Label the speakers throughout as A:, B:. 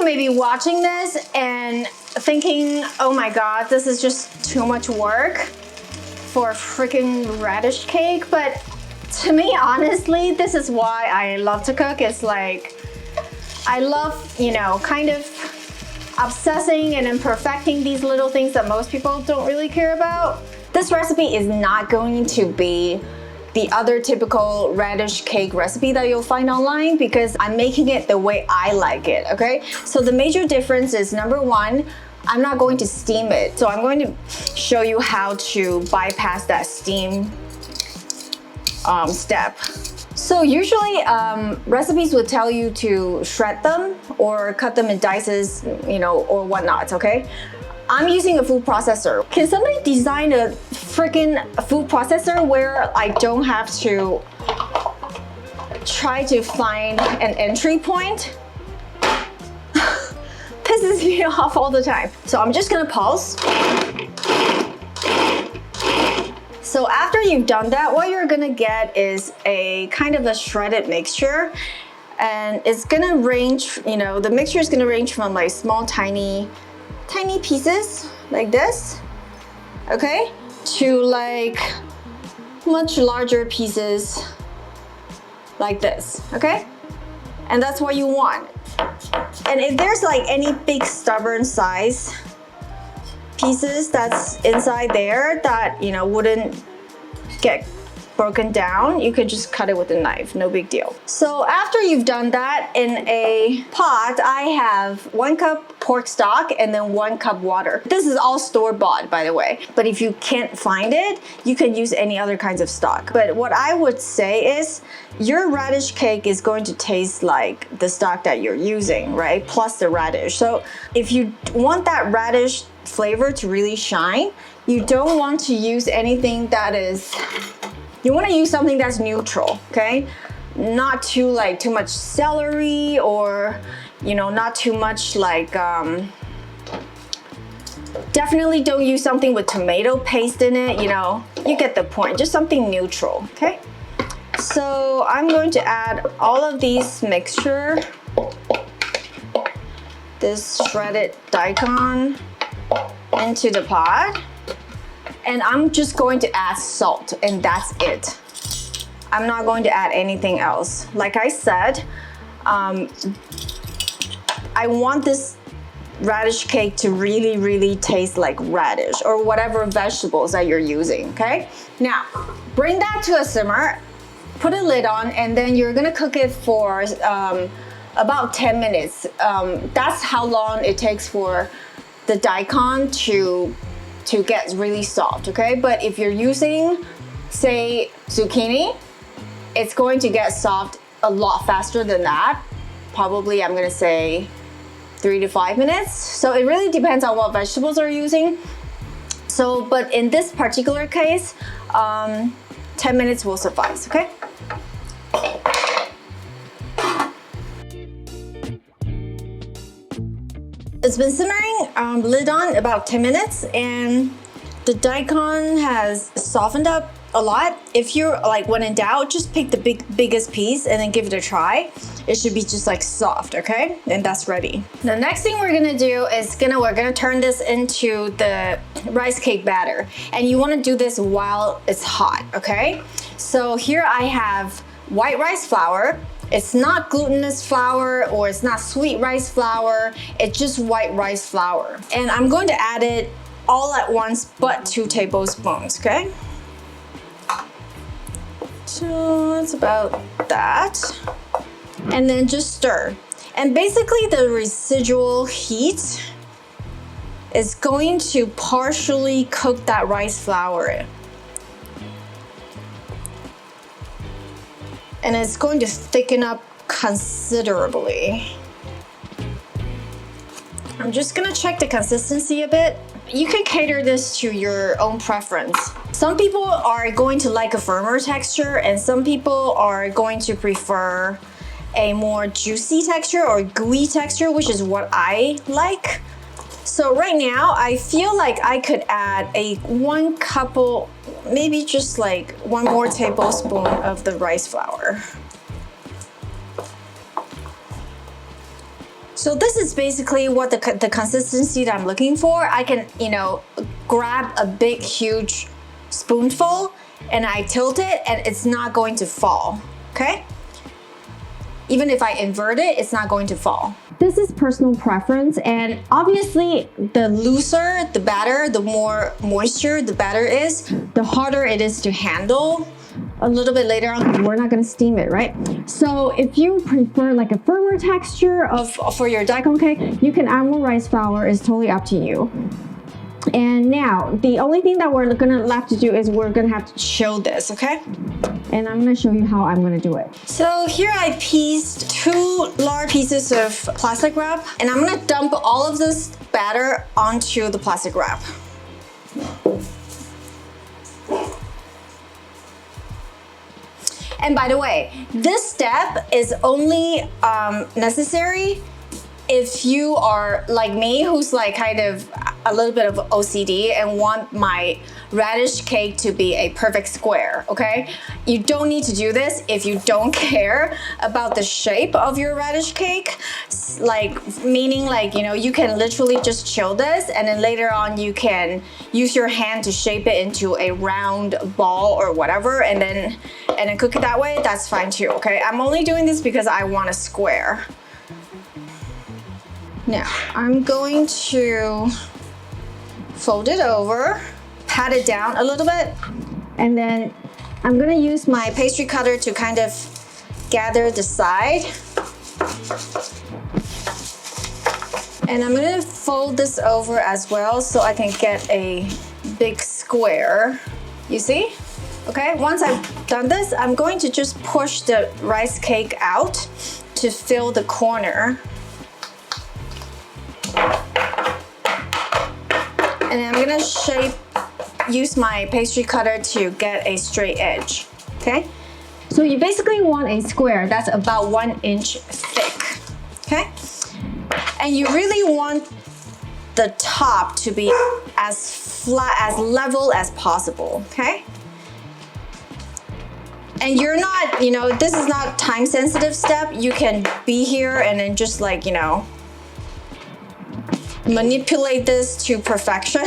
A: who may be watching this and thinking, oh my god, this is just too much work for freaking radish cake, but to me, honestly, this is why I love to cook. It's like, I love, you know, kind of obsessing and then perfecting these little things that most people don't really care about. This recipe is not going to be the other typical radish cake recipe that you'll find online because I'm making it the way I like it, okay? So the major difference is, number one, I'm not going to steam it. So I'm going to show you how to bypass that steam step. So usually recipes would tell you to shred them or cut them in dices, you know, or whatnot, okay? I'm using a food processor. Can somebody design a freaking food processor where I don't have to try to find an entry point? Pisses me off all the time. So I'm just gonna pause. So after you've done that, what you're gonna get is a kind of a shredded mixture, and it's gonna range, you know, the mixture is gonna range from like small, tiny pieces like this, okay, to like much larger pieces like this, okay? And that's what you want. And if there's like any big stubborn size pieces that's inside there that, you know, wouldn't get broken down, you could just cut it with a knife, no big deal. So after you've done that, in a pot, I have 1 cup pork stock and then 1 cup water. This is all store-bought, by the way, but if you can't find it, you can use any other kinds of stock. But what I would say is your radish cake is going to taste like the stock that you're using, right? Plus the radish. So if you want that radish flavor to really shine, you don't want to use anything that is, you want to use something that's neutral, okay? Not too much celery, or, you know, not too much like, definitely don't use something with tomato paste in it, you know, you get the point, just something neutral, okay? So I'm going to add all of these mixture, this shredded daikon into the pot. And I'm just going to add salt, and that's it. I'm not going to add anything else. Like I said, I want this radish cake to really, really taste like radish or whatever vegetables that you're using, okay? Now, bring that to a simmer, put a lid on, and then you're gonna cook it for about 10 minutes. That's how long it takes for the daikon to get really soft, okay? But if you're using, say, zucchini, it's going to get soft a lot faster than that. Probably, I'm gonna say 3 to 5 minutes. So it really depends on what vegetables you're using. So, but in this particular case, 10 minutes will suffice, okay? It's been simmering, lid on, about 10 minutes, and the daikon has softened up a lot. If you're like, when in doubt, just pick the biggest piece and then give it a try. It should be just like soft, okay? And that's ready. The next thing we're gonna do is we're gonna turn this into the rice cake batter. And you wanna do this while it's hot, okay? So here I have white rice flour. It's not glutinous flour or it's not sweet rice flour. It's just white rice flour. And I'm going to add it all at once, but 2 tablespoons, okay? So it's about that. And then just stir. And basically the residual heat is going to partially cook that rice flour. And it's going to thicken up considerably. I'm just gonna check the consistency a bit. You can cater this to your own preference. Some people are going to like a firmer texture, and some people are going to prefer a more juicy texture or gooey texture, which is what I like. So right now, I feel like I could add maybe just like 1 more tablespoon of the rice flour. So this is basically what the consistency that I'm looking for. I can, you know, grab a big, huge spoonful and I tilt it and it's not going to fall, okay? Even if I invert it, it's not going to fall. This is personal preference, and obviously the looser the batter, the more moisture the batter is, the harder it is to handle a little bit later on, because we're not going to steam it, right? So if you prefer like a firmer texture for your daikon cake, you can add more rice flour. It's totally up to you. And now the only thing that we're gonna left to do is we're gonna have to chill this, okay? And I'm gonna show you how I'm gonna do it. So here I pieced 2 large pieces of plastic wrap, and I'm gonna dump all of this batter onto the plastic wrap. And by the way, this step is only necessary if you are like me, who's like kind of a little bit of OCD and want my radish cake to be a perfect square, okay? You don't need to do this if you don't care about the shape of your radish cake. Like, meaning like, you know, you can literally just chill this and then later on you can use your hand to shape it into a round ball or whatever and then cook it that way. That's fine too, okay? I'm only doing this because I want a square. Now, I'm going to fold it over, pat it down a little bit, and then I'm gonna use my pastry cutter to kind of gather the side. And I'm gonna fold this over as well so I can get a big square. You see? Okay, once I've done this, I'm going to just push the rice cake out to fill the corner. And then I'm gonna use my pastry cutter to get a straight edge, okay? So you basically want a square that's about 1 inch thick, okay? And you really want the top to be as flat, as level as possible, okay? And you're not, you know, this is not time sensitive step. You can be here and then just like, you know, manipulate this to perfection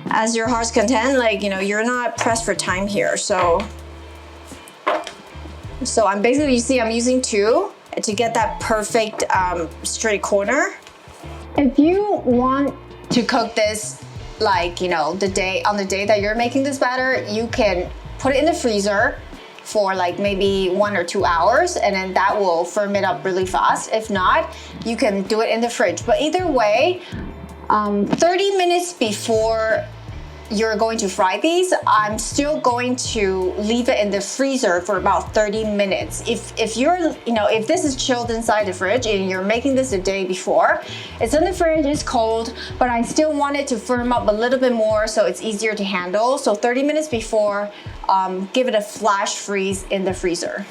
A: as your heart's content. Like, you know, you're not pressed for time here. So I'm basically, you see, I'm using 2 to get that perfect straight corner. If you want to cook this, like, you know, on the day that you're making this batter, you can put it in the freezer for like maybe 1 or 2 hours, and then that will firm it up really fast. If not, you can do it in the fridge. But either way, 30 minutes before you're going to fry these, I'm still going to leave it in the freezer for about 30 minutes. If you're, you know, if this is chilled inside the fridge and you're making this the day before, it's in the fridge, it's cold, but I still want it to firm up a little bit more so it's easier to handle. So 30 minutes before, give it a flash freeze in the freezer.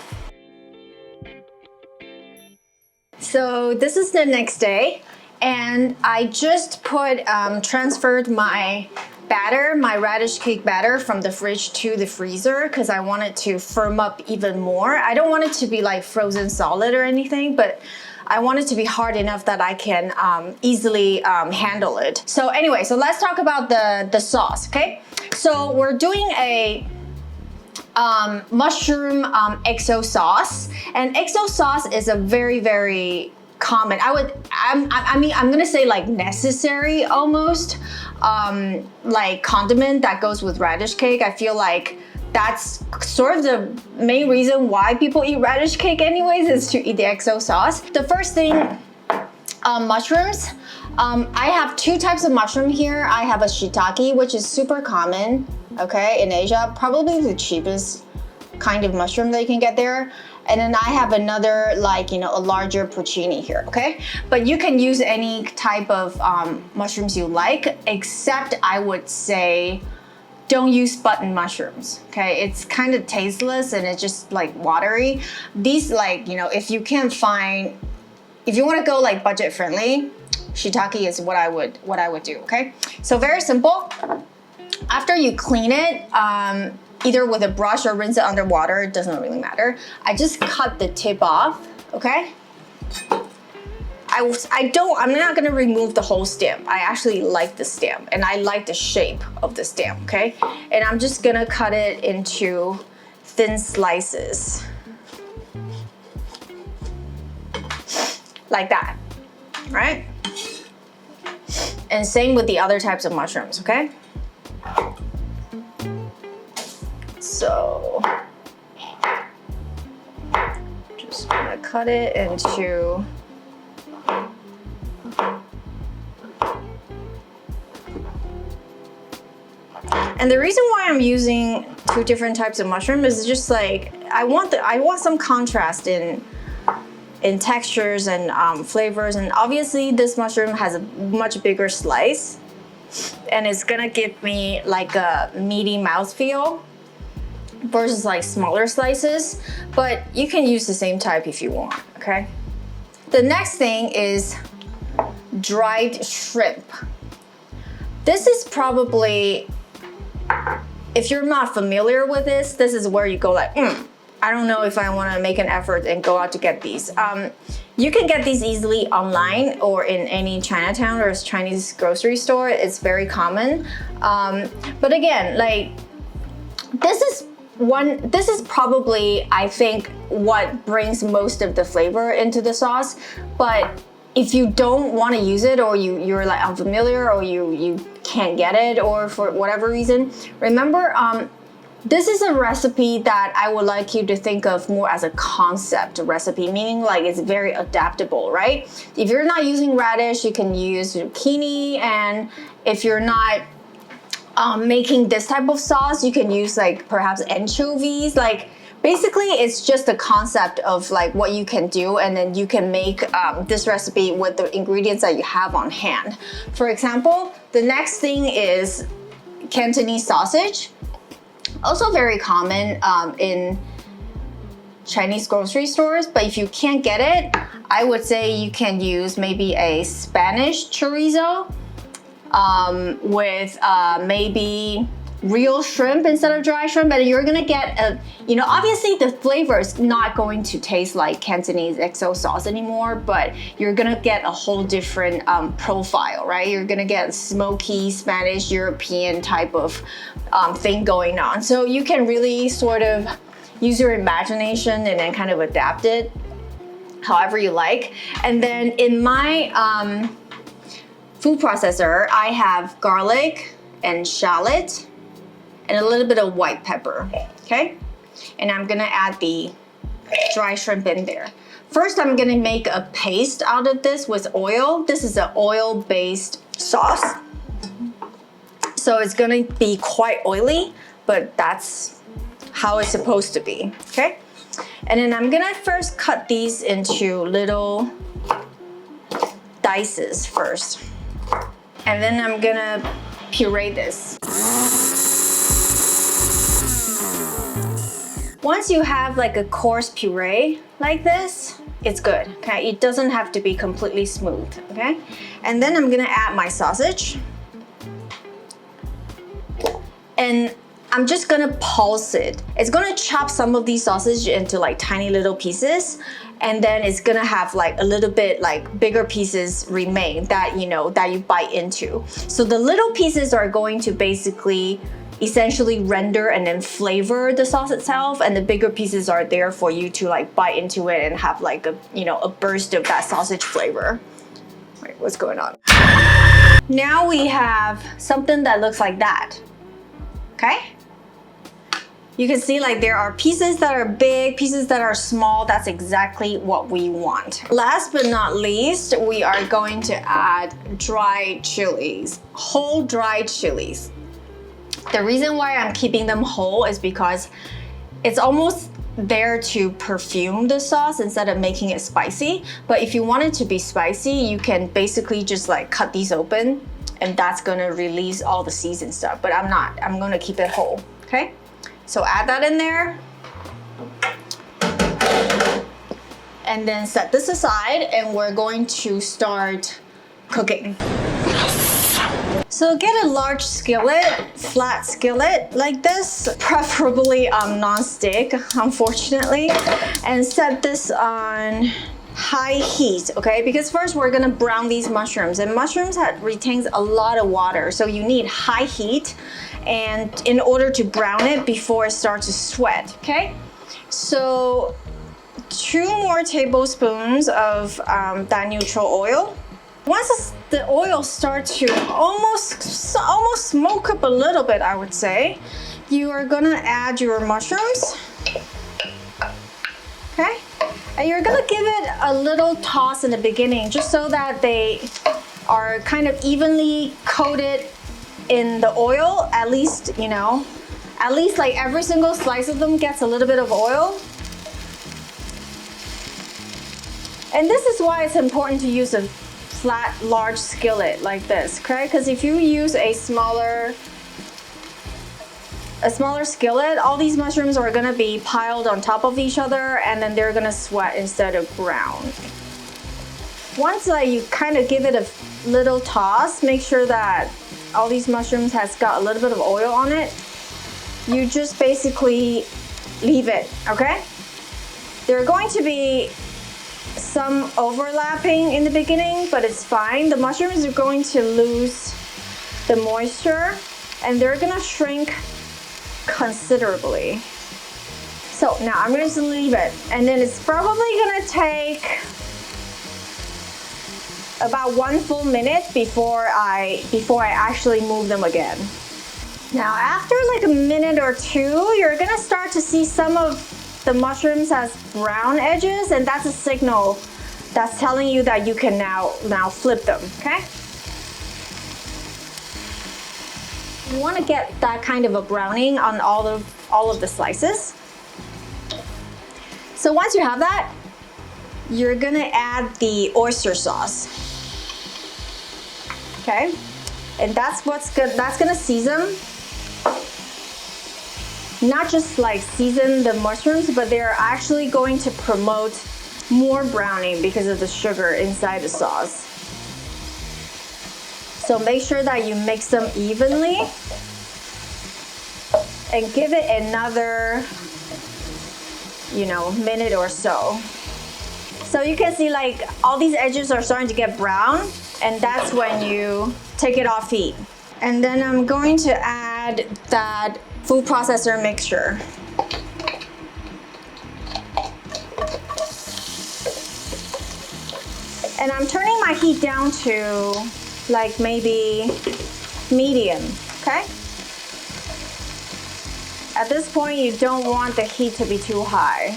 A: So this is the next day, and I just transferred my batter, my radish cake batter, from the fridge to the freezer because I want it to firm up even more. I don't want it to be like frozen solid or anything, but I want it to be hard enough that I can easily handle it. So anyway, so let's talk about the sauce, okay? So we're doing a mushroom XO sauce, and XO sauce is a very, very common, I'm gonna say like necessary almost, like condiment that goes with radish cake. I feel like that's sort of the main reason why people eat radish cake anyways, is to eat the XO sauce. The first thing, mushrooms. I have 2 types of mushroom here. I have a shitake, which is super common, okay, in Asia, probably the cheapest kind of mushroom that you can get there. And then I have another, like, you know, a larger porcini here, okay? But you can use any type of mushrooms you like, except I would say don't use button mushrooms, okay? It's kind of tasteless and it's just like watery. These, like, you know, if you want to go like budget friendly, shiitake is what I would do, okay? So very simple. After you clean it, either with a brush or rinse it underwater, it doesn't really matter. I just cut the tip off, okay? I'm not gonna remove the whole stem. I actually like the stem and I like the shape of the stem, okay? And I'm just gonna cut it into thin slices. Like that, right? And same with the other types of mushrooms, okay? So, just gonna cut it into and the reason why I'm using 2 different types of mushroom is just like I want some contrast in textures and flavors, and obviously this mushroom has a much bigger slice and it's gonna give me like a meaty mouthfeel versus like smaller slices, but you can use the same type if you want, okay? The next thing is dried shrimp. This is probably, if you're not familiar with this is where you go like, I don't know if I want to make an effort and go out to get these. You can get these easily online or in any Chinatown or Chinese grocery store. It's very common. But again, like this is probably, I think, what brings most of the flavor into the sauce. But if you don't want to use it, or you're like unfamiliar, or you can't get it, or for whatever reason, remember, this is a recipe that I would like you to think of more as a concept recipe, meaning like it's very adaptable, right? If you're not using radish, you can use zucchini, and if you're not making this type of sauce, you can use like perhaps anchovies. Like basically it's just a concept of like what you can do, and then you can make this recipe with the ingredients that you have on hand. For example, the next thing is Cantonese sausage. Also very common in Chinese grocery stores, but if you can't get it, I would say you can use maybe a Spanish chorizo with maybe real shrimp instead of dry shrimp, and you're gonna get a, obviously the flavor is not going to taste like Cantonese XO sauce anymore, but you're gonna get a whole different profile, right? You're gonna get smoky Spanish European type of thing going on. So you can really sort of use your imagination and then kind of adapt it however you like. And then in my food processor, I have garlic and shallot and a little bit of white pepper, okay? And I'm gonna add the dry shrimp in there. First, I'm gonna make a paste out of this with oil. This is an oil-based sauce. So it's gonna be quite oily, but that's how it's supposed to be, okay? And then I'm gonna first cut these into little dices first. And then I'm gonna puree this. Once you have like a coarse puree like this, it's good, okay? It doesn't have to be completely smooth, okay? And then I'm gonna add my sausage. And I'm just gonna pulse it. It's gonna chop some of these sausage into like tiny little pieces, and then it's gonna have like a little bit like bigger pieces remain that that you bite into. So the little pieces are going to basically essentially render and then flavor the sauce itself, and the bigger pieces are there for you to like bite into it and have like a a burst of that sausage flavor. Wait, what's going on? Now we have something that looks like that. Okay? You can see like there are pieces that are big, pieces that are small. That's exactly what we want. Last but not least, we are going to add dried chilies, whole dried chilies. The reason why I'm keeping them whole is because it's almost there to perfume the sauce instead of making it spicy. But if you want it to be spicy, you can basically just like cut these open, and that's gonna release all the seasoned stuff. But I'm not, I'm gonna keep it whole, okay? So add that in there. And then set this aside, and we're going to start cooking. So get a large skillet, flat skillet like this, preferably non-stick, unfortunately, and set this on high heat, okay? Because first we're gonna brown these mushrooms, and mushrooms retains a lot of water, so you need high heat and in order to brown it before it starts to sweat, okay? So 2 more tablespoons of that neutral oil. Once the oil starts to almost smoke up a little bit, I would say, you are gonna add your mushrooms, okay? And you're gonna give it a little toss in the beginning just so that they are kind of evenly coated in the oil, at least, you know, at least like every single slice of them gets a little bit of oil. And this is why it's important to use a flat, large skillet like this, okay? Because if you use a smaller skillet, all these mushrooms are gonna be piled on top of each other and then they're gonna sweat instead of brown. Once you kind of give it a little toss, make sure that all these mushrooms has got a little bit of oil on it. You just basically leave it, okay? There are going to be some overlapping in the beginning, but it's fine. The mushrooms are going to lose the moisture and they're gonna shrink considerably. So now I'm going to leave it, and then it's probably gonna take about 1 full minute before I actually move them again. Now after like a minute or 2, you're gonna start to see some of the mushrooms has brown edges, and that's a signal that's telling you that you can now flip them, okay? You want to get that kind of a browning on all of the slices. So once you have that, you're gonna add the oyster sauce. Okay, and that's what's good. That's gonna season, not just like season the mushrooms, but they're actually going to promote more browning because of the sugar inside the sauce. So make sure that you mix them evenly and give it another, you know, minute or so. So you can see like all these edges are starting to get brown, and that's when you take it off heat. And then I'm going to add that food processor mixture. And I'm turning my heat down to like maybe medium, okay? At this point, you don't want the heat to be too high.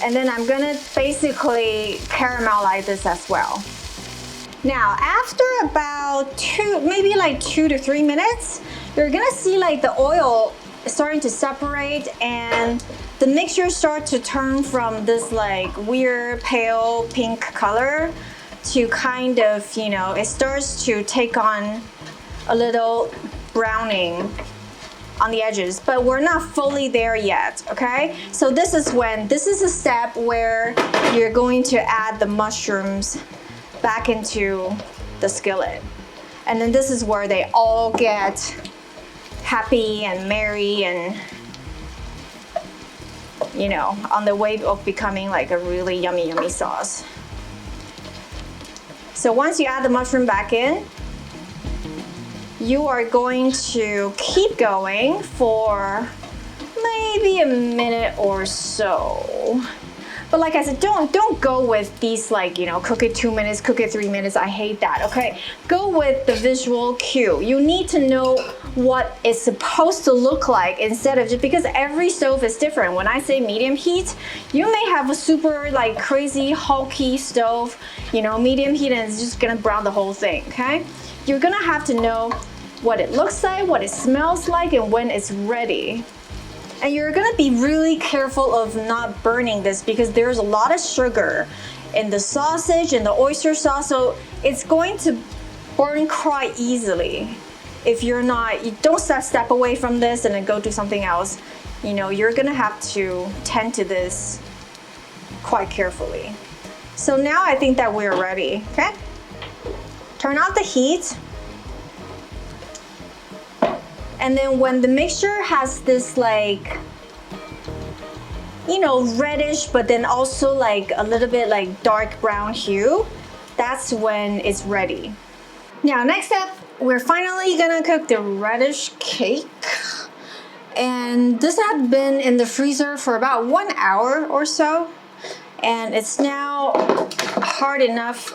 A: And then I'm gonna basically caramelize this as well. Now, after about maybe like 2 to 3 minutes, you're gonna see like the oil starting to separate and the mixture starts to turn from this like weird pale pink color to kind of, you know, it starts to take on a little browning on the edges, but we're not fully there yet, okay? So this is a step where you're going to add the mushrooms back into the skillet. And then this is where they all get happy and merry and, you know, on the way of becoming like a really yummy, yummy sauce. So once you add the mushroom back in, you are going to keep going for maybe a minute or so. But like I said, don't go with these like, you know, cook it 2 minutes, cook it 3 minutes. I hate that, okay? Go with the visual cue. You need to know what it's supposed to look like instead of just because every stove is different. When I say medium heat, you may have a super like crazy hulky stove, you know, medium heat, and it's just gonna brown the whole thing, okay? You're gonna have to know what it looks like, what it smells like, and when it's ready. And you're gonna be really careful of not burning this because there's a lot of sugar in the sausage and the oyster sauce, so it's going to burn quite easily. If you don't step away from this and then go do something else, you know, you're gonna have to tend to this quite carefully. So now I think that we're ready, okay? Turn off the heat. And then when the mixture has this like you know, reddish, but then also like a little bit like dark brown hue, that's when it's ready. Now, next step, we're finally gonna cook the radish cake. And this had been in the freezer for about 1 hour or so. And it's now hard enough,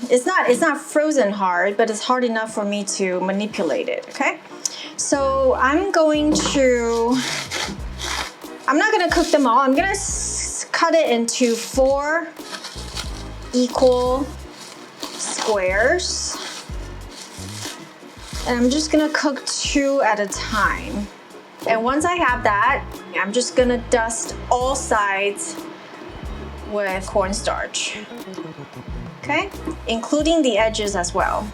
A: it's not frozen hard, but it's hard enough for me to manipulate it, okay? So I'm not gonna cook them all. I'm gonna cut it into 4 equal squares. And I'm just gonna cook 2 at a time. And once I have that, I'm just gonna dust all sides with cornstarch, okay? Including the edges as well.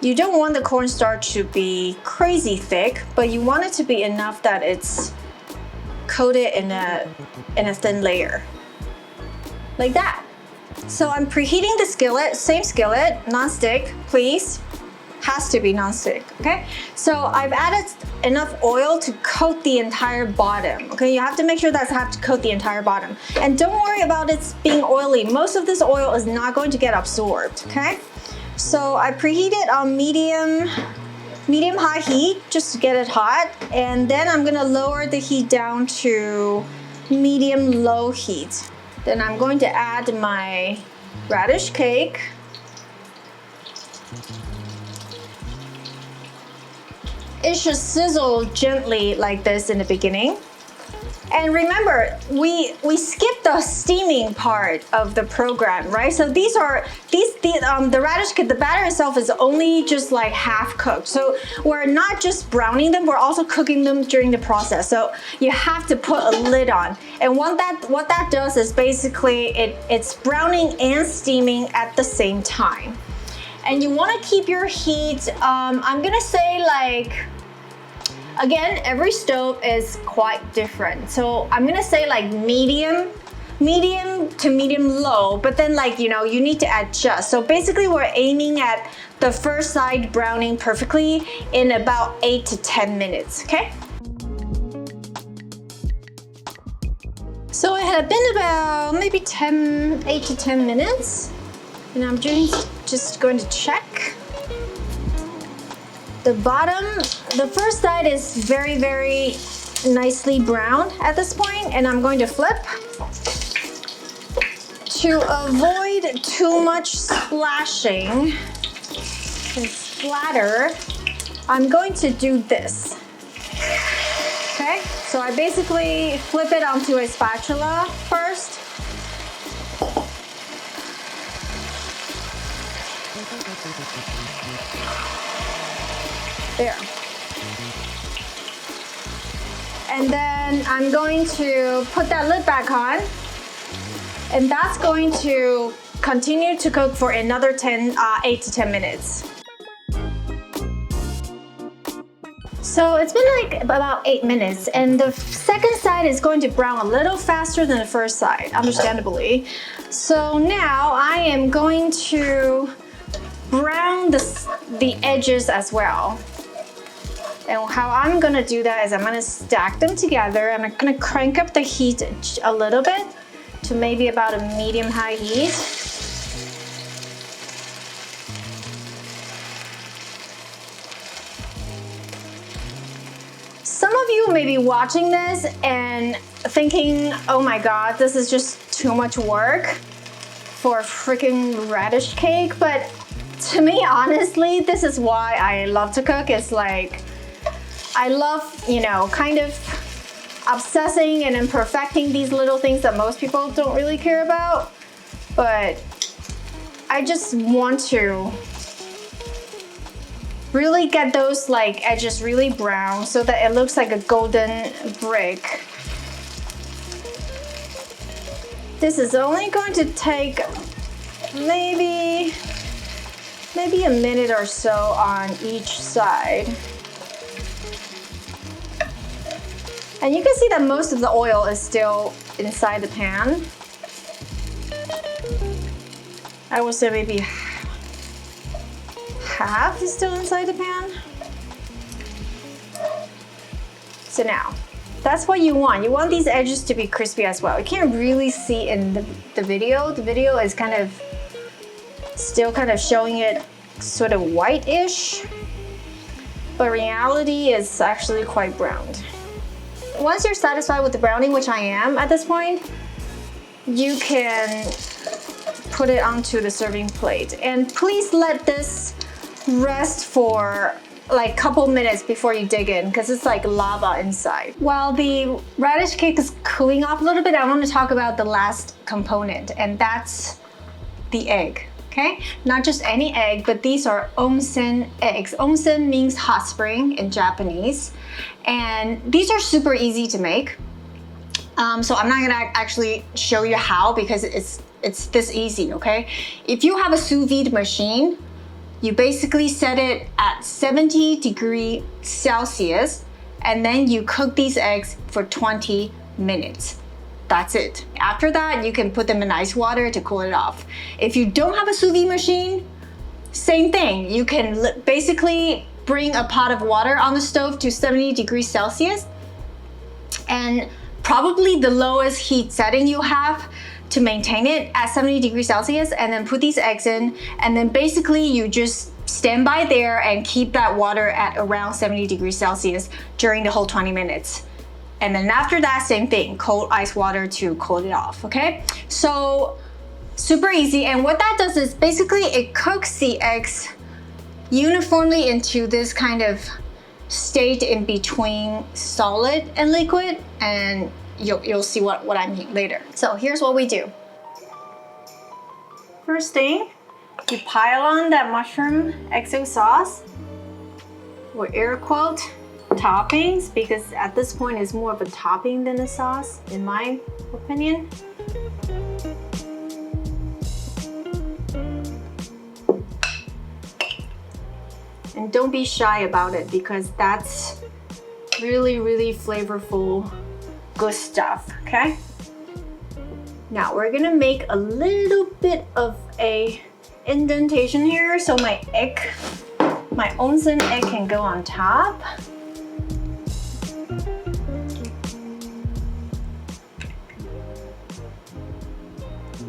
A: You don't want the cornstarch to be crazy thick, but you want it to be enough that it's coated in a thin layer, like that. So I'm preheating the skillet, same skillet, non-stick, please. Has to be non-stick, okay? So I've added enough oil to coat the entire bottom, okay? You have to make sure that have to coat the entire bottom. And don't worry about it being oily. Most of this oil is not going to get absorbed, okay? So I preheated on medium-high heat just to get it hot. And then I'm gonna lower the heat down to medium-low heat. Then I'm going to add my radish cake. It should sizzle gently like this in the beginning. And remember, we skipped the steaming part of the program, right? So the radish cake, the batter itself is only just like half cooked. So we're not just browning them, we're also cooking them during the process. So you have to put a lid on. And what that does is basically it's browning and steaming at the same time. And you want to keep your heat, I'm gonna say like, again, every stove is quite different. So I'm gonna say like medium to medium low, but then like, you know, you need to adjust. So basically we're aiming at the first side browning perfectly in about 8 to 10 minutes, okay? So it had been about maybe 8 to 10 minutes. And I'm just going to check. The bottom, the first side is very, very nicely browned at this point, and I'm going to flip. To avoid too much splashing and splatter, I'm going to do this. Okay, so I basically flip it onto a spatula first. There. And then I'm going to put that lid back on, and that's going to continue to cook for another 8 to 10 minutes. So it's been like about 8 minutes, and the second side is going to brown a little faster than the first side, understandably. So now I am going to brown the edges as well. And how I'm gonna do that is I'm gonna stack them together. I'm gonna crank up the heat a little bit to maybe about a medium-high heat. Some of you may be watching this and thinking, oh my God, this is just too much work for a freaking radish cake. But to me, honestly, this is why I love to cook. It's like, I love, you know, kind of obsessing and then perfecting these little things that most people don't really care about. But I just want to really get those like edges really brown so that it looks like a golden brick. This is only going to take maybe a minute or so on each side. And you can see that most of the oil is still inside the pan. I would say maybe half is still inside the pan. So now, that's what you want. You want these edges to be crispy as well. You can't really see in the video. The video is kind of still kind of showing it sort of white-ish, but reality is actually quite browned. Once you're satisfied with the browning, which I am at this point, you can put it onto the serving plate. And please let this rest for like a couple minutes before you dig in, because it's like lava inside. While the radish cake is cooling off a little bit, I want to talk about the last component, and that's the egg. Okay, not just any egg, but these are onsen eggs. Onsen means hot spring in Japanese, and these are super easy to make. So I'm not gonna actually show you how, because it's this easy. Okay, if you have a sous vide machine, you basically set it at 70 degrees Celsius, and then you cook these eggs for 20 minutes. That's it. After that, you can put them in ice water to cool it off. If you don't have a sous vide machine, same thing. You can basically bring a pot of water on the stove to 70 degrees Celsius, and probably the lowest heat setting you have to maintain it at 70 degrees Celsius, and then put these eggs in, and then basically you just stand by there and keep that water at around 70 degrees Celsius during the whole 20 minutes. And then after that, same thing, cold ice water to cool it off, okay? So super easy, and what that does is basically it cooks the eggs uniformly into this kind of state in between solid and liquid, and you'll see what I mean later. So here's what we do. First thing, you pile on that mushroom XO sauce or air quote toppings, because at this point it's more of a topping than a sauce, in my opinion. And don't be shy about it, because that's really, really flavorful, good stuff, okay? Now we're gonna make a little bit of a indentation here, so my onsen egg can go on top.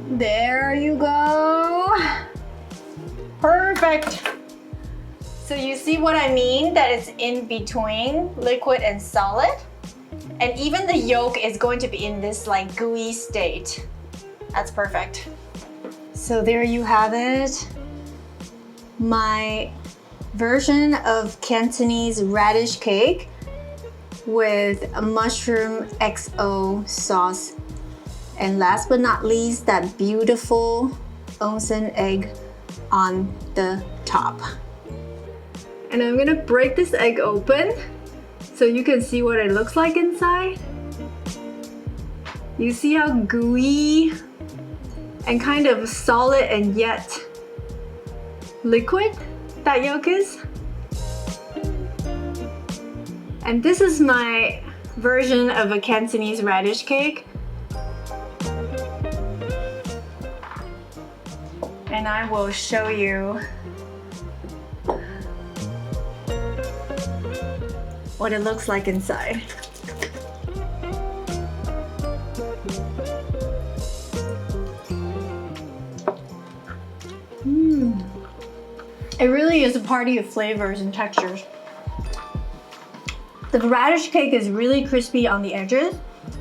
A: There you go. Perfect. So you see what I mean? That it's in between liquid and solid. And even the yolk is going to be in this like gooey state. That's perfect. So there you have it. My version of Cantonese radish cake with a mushroom XO sauce. And last but not least, that beautiful onsen egg on the top. And I'm gonna break this egg open so you can see what it looks like inside. You see how gooey and kind of solid and yet liquid that yolk is? And this is my version of a Cantonese radish cake. And I will show you what it looks like inside. It really is a party of flavors and textures. The radish cake is really crispy on the edges,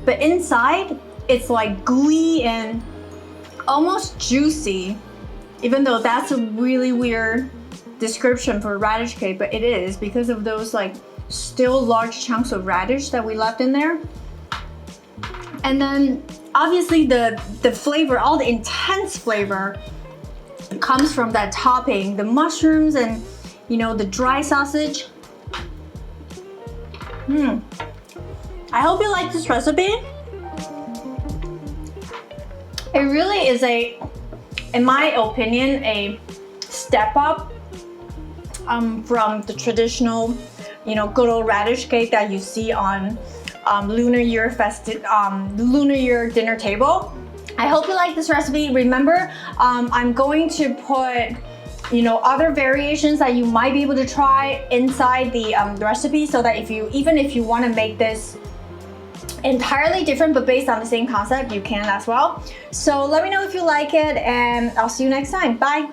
A: but inside it's like gooey and almost juicy, even though that's a really weird description for a radish cake, but it is because of those like still large chunks of radish that we left in there. And then obviously the flavor, all the intense flavor comes from that topping, the mushrooms and the dry sausage. I hope you like this recipe. It really is in my opinion, a step up from the traditional, good old radish cake that you see on Lunar Year dinner table. I hope you like this recipe. Remember, I'm going to put other variations that you might be able to try inside the recipe, so that even if you want to make this entirely different but based on the same concept, you can as well. So let me know if you like it, and I'll see you next time. Bye.